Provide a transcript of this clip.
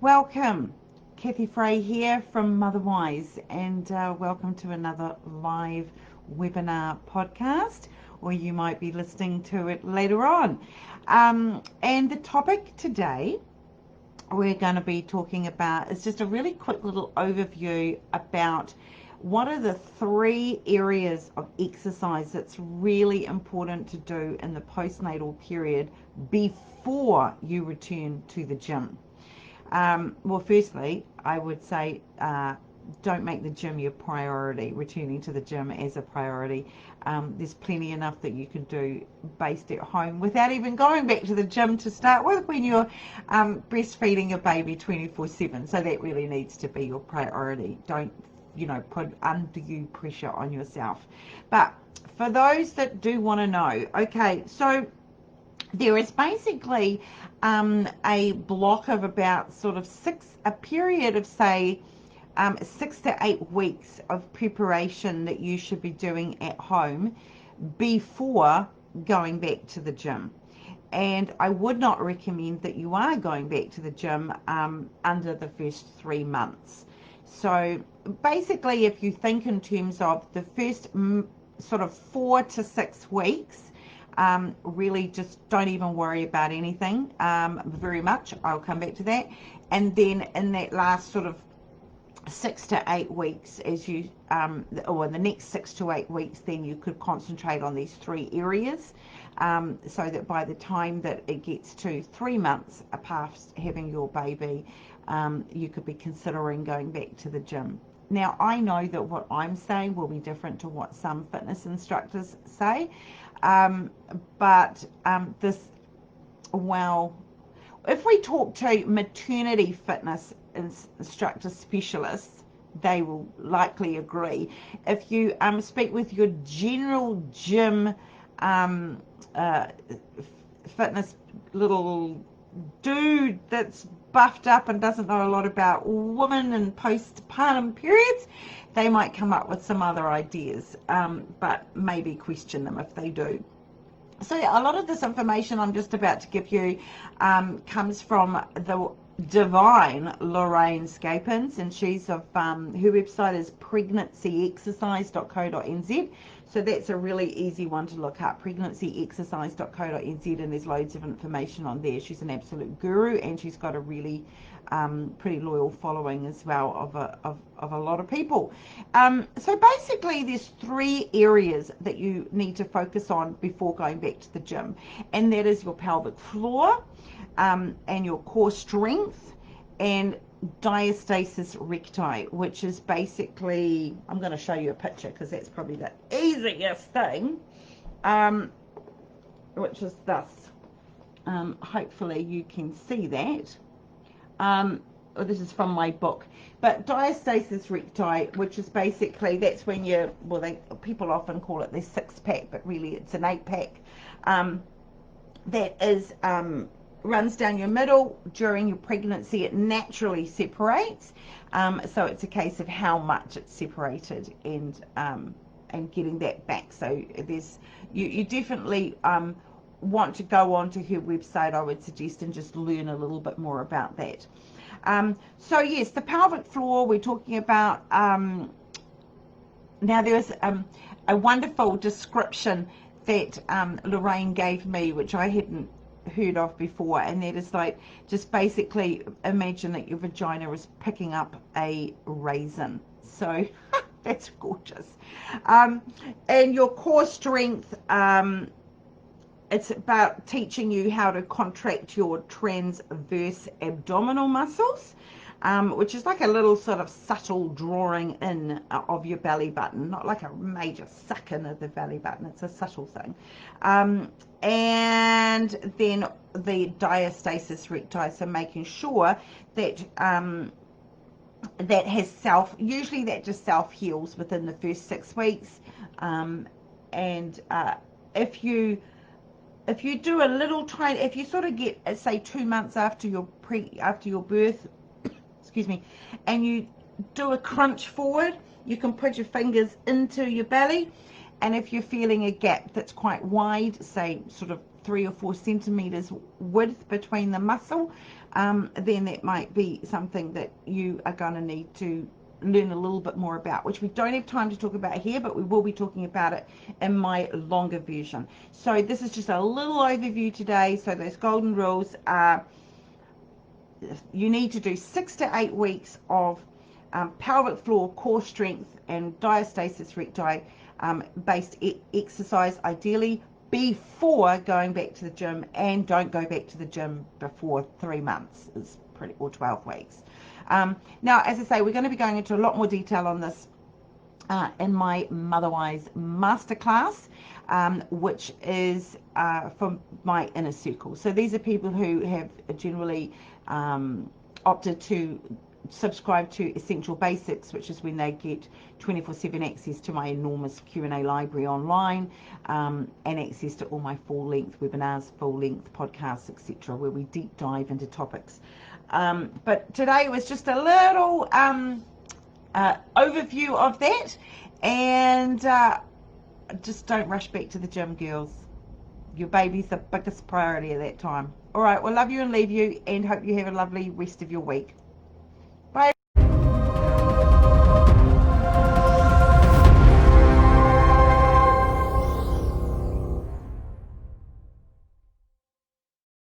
Welcome, Kathy Frey here from Motherwise, and welcome to another live webinar podcast, or you might be listening to it later on. And the topic today we're going to be talking about is just a really quick little overview about what are the 3 areas of exercise that's really important to do in the postnatal period before you return to the gym. Well, firstly, I would say don't make the gym your priority, returning to the gym as a priority. There's plenty enough that you can do based at home without even going back to the gym to start with when you're breastfeeding your baby 24/7. So that really needs to be your priority. Don't, put undue pressure on yourself. But for those that do want to know, okay, so there is basically a block of about a period of say 6 to 8 weeks of preparation that you should be doing at home before going back to the gym. And I would not recommend that you are going back to the gym under the first 3 months. So basically, if you think in terms of the first 4 to 6 weeks, really just don't even worry about anything very much. I'll come back to that. And then in that last 6 to 8 weeks, as you or in the next 6 to 8 weeks, then you could concentrate on these 3 areas, so that by the time that it gets to 3 months past having your baby, you could be considering going back to the gym. Now, I know that what I'm saying will be different to what some fitness instructors say, but if we talk to maternity fitness instructor specialists, they will likely agree. If you speak with your general gym fitness little dude that's buffed up and doesn't know a lot about women and postpartum periods, they might come up with some other ideas, but maybe question them if they do. So a lot of this information I'm just about to give you comes from the divine Lorraine Scapins, and she's of her website is pregnancyexercise.co.nz. So that's a really easy one to look up, pregnancyexercise.co.nz, and there's loads of information on there. She's an absolute guru, and she's got a really pretty loyal following as well of a lot of people. So basically there's 3 areas that you need to focus on before going back to the gym, and that is your pelvic floor, and your core strength, and diastasis recti, which is basically, I'm going to show you a picture because that's probably the easiest thing, which is this. Hopefully you can see that. This is from my book, but diastasis recti, which is basically, that's when people often call it their 6-pack, but really it's an 8-pack, that is runs down your middle. During your pregnancy it naturally separates, so it's a case of how much it's separated and getting that back. So there's you definitely want to go onto her website, I would suggest, and just learn a little bit more about that. So yes, the pelvic floor we're talking about. Now there's a wonderful description that Lorraine gave me, which I hadn't heard of before, and that is like, just basically imagine that your vagina is picking up a raisin. So that's gorgeous. And your core strength, it's about teaching you how to contract your transverse abdominal muscles, which is like a little subtle drawing in of your belly button, not like a major suck in of the belly button. It's a subtle thing. And then the diastasis recti, so making sure that that has usually that just self-heals within the first 6 weeks. And if you do a little tiny, if you get, say, 2 months after your birth, excuse me, and you do a crunch forward, you can put your fingers into your belly And if you're feeling a gap that's quite wide, say sort of 3 or 4 centimeters width between the muscle, then that might be something that you are going to need to learn a little bit more about, which we don't have time to talk about here, but we will be talking about it in my longer version. So this is just a little overview today. So those golden rules are, you need to do 6 to 8 weeks of pelvic floor core strength and diastasis recti based exercise, ideally before going back to the gym, and don't go back to the gym before 3 months, is pretty, or 12 weeks. Now, as I say, we're going to be going into a lot more detail on this in my Motherwise Masterclass, which is from my inner circle. So these are people who have generally opted to subscribe to Essential Basics, which is when they get 24/7 access to my enormous Q&A library online, and access to all my full-length webinars, full-length podcasts, etc., where we deep dive into topics. But today was just a little overview of that, and just don't rush back to the gym, girls. Your baby's the biggest priority at that time. All right, well, love you and leave you, and hope you have a lovely rest of your week.